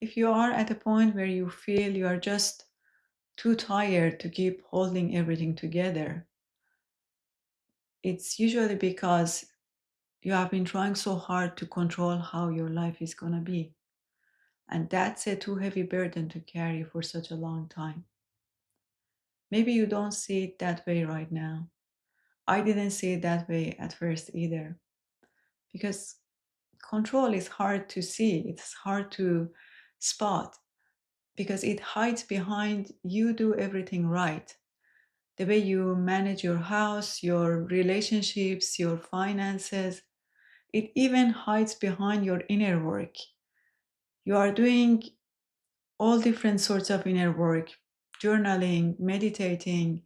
If you are at a point where you feel you are just too tired to keep holding everything together, it's usually because you have been trying so hard to control how your life is going to be. And that's a too heavy burden to carry for such a long time. Maybe you don't see it that way right now. I didn't see it that way at first either, because control is hard to see, it's hard to spot, because it hides behind you do everything right. The way you manage your house, your relationships, your finances, it even hides behind your inner work. You are doing all different sorts of inner work, journaling, meditating,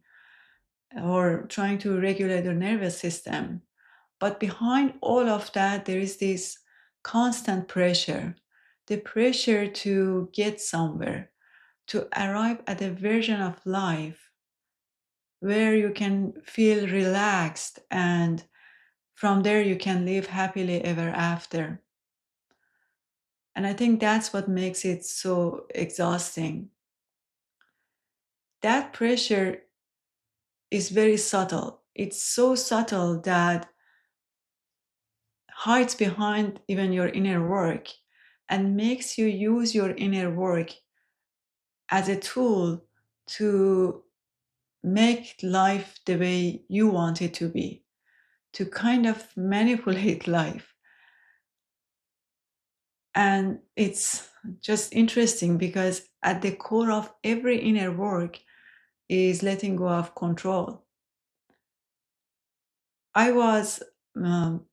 or trying to regulate your nervous system. But behind all of that, there is this constant pressure, the pressure to get somewhere, to arrive at a version of life where you can feel relaxed, and from there you can live happily ever after. And I think that's what makes it so exhausting. That pressure is very subtle. It's so subtle that hides behind even your inner work and makes you use your inner work as a tool to make life the way you want it to be, to kind of manipulate life. And it's just interesting because at the core of every inner work is letting go of control. I was um,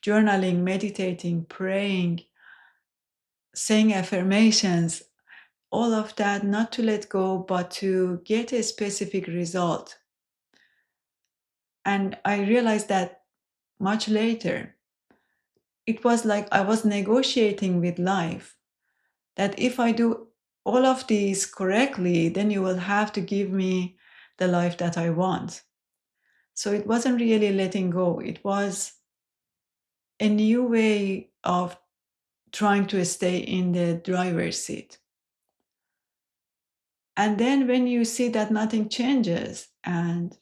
journaling, meditating, praying, saying affirmations, all of that, not to let go, but to get a specific result. And I realized that much later. It was like I was negotiating with life that if I do all of these correctly, then you will have to give me the life that I want. So it wasn't really letting go, it was a new way of trying to stay in the driver's seat. And then when you see that nothing changes and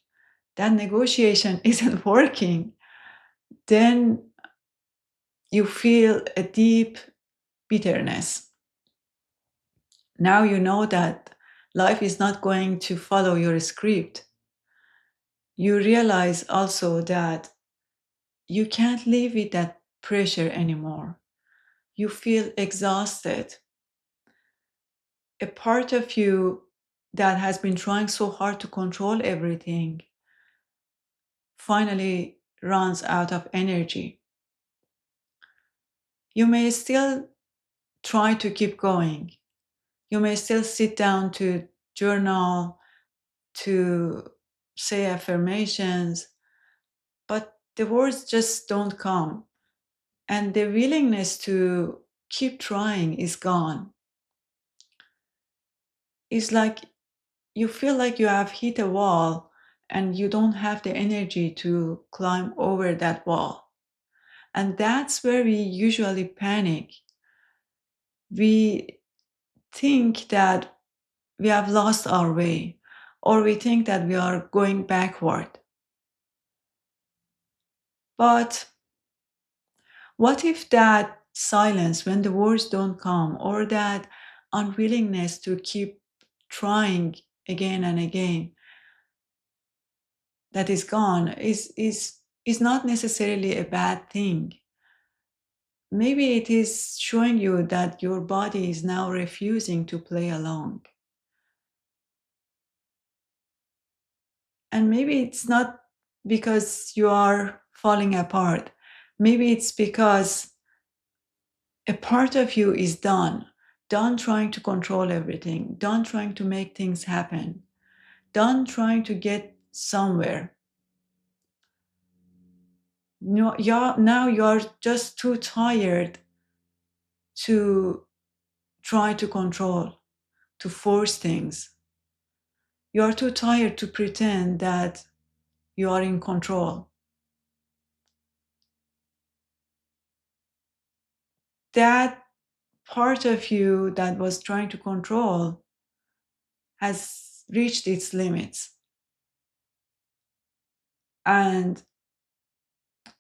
that negotiation isn't working, then you feel a deep bitterness. Now you know that life is not going to follow your script. You realize also that you can't live with that pressure anymore. You feel exhausted. A part of you that has been trying so hard to control everything finally runs out of energy. You may still try to keep going. You may still sit down to journal, to say affirmations, but the words just don't come. And the willingness to keep trying is gone. It's like you feel like you have hit a wall and you don't have the energy to climb over that wall. And that's where we usually panic. We think that we have lost our way, or we think that we are going backward. But what if that silence when the words don't come, or that unwillingness to keep trying again and again, that is gone, is not necessarily a bad thing. Maybe it is showing you that your body is now refusing to play along. And maybe it's not because you are falling apart. Maybe it's because a part of you is done trying to control everything, done trying to make things happen, done trying to get somewhere. No, now you're just too tired to try to control, to force things. You're too tired to pretend that you are in control. That part of you that was trying to control has reached its limits. And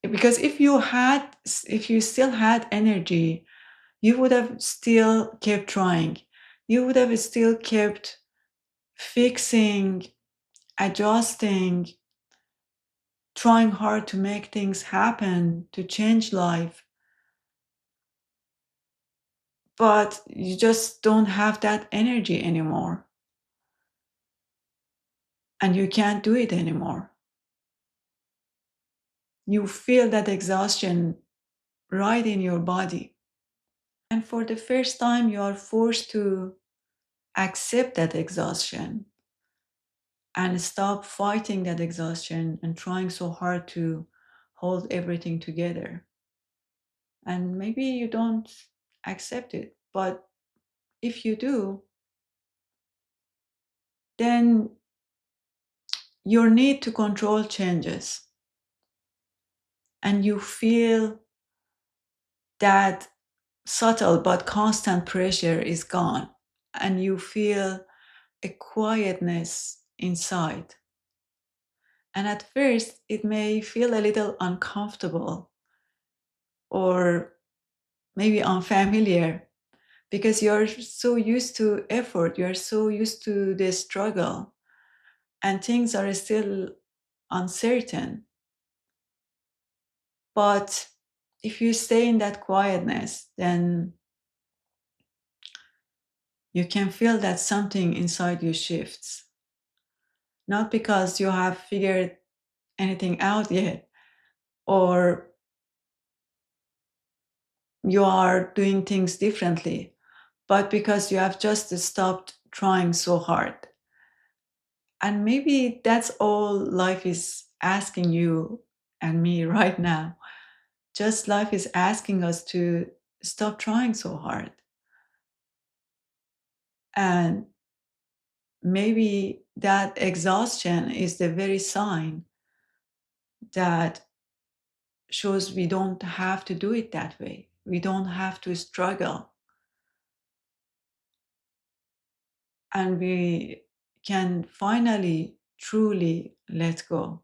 because if you still had energy, you would have still kept trying. You would have still kept fixing, adjusting, trying hard to make things happen, to change life. But you just don't have that energy anymore. And you can't do it anymore. You feel that exhaustion right in your body. And for the first time, you are forced to accept that exhaustion and stop fighting that exhaustion and trying so hard to hold everything together. And maybe you don't accept it, but if you do, then your need to control changes and you feel that subtle but constant pressure is gone and you feel a quietness inside. And at first, it may feel a little uncomfortable or maybe unfamiliar because you're so used to effort, you're so used to the struggle, and things are still uncertain. But if you stay in that quietness, then you can feel that something inside you shifts. Not because you have figured anything out yet, or you are doing things differently, but because you have just stopped trying so hard. And maybe that's all life is asking you and me right now. Just life is asking us to stop trying so hard. And maybe that exhaustion is the very sign that shows we don't have to do it that way. We don't have to struggle. And we can finally truly let go.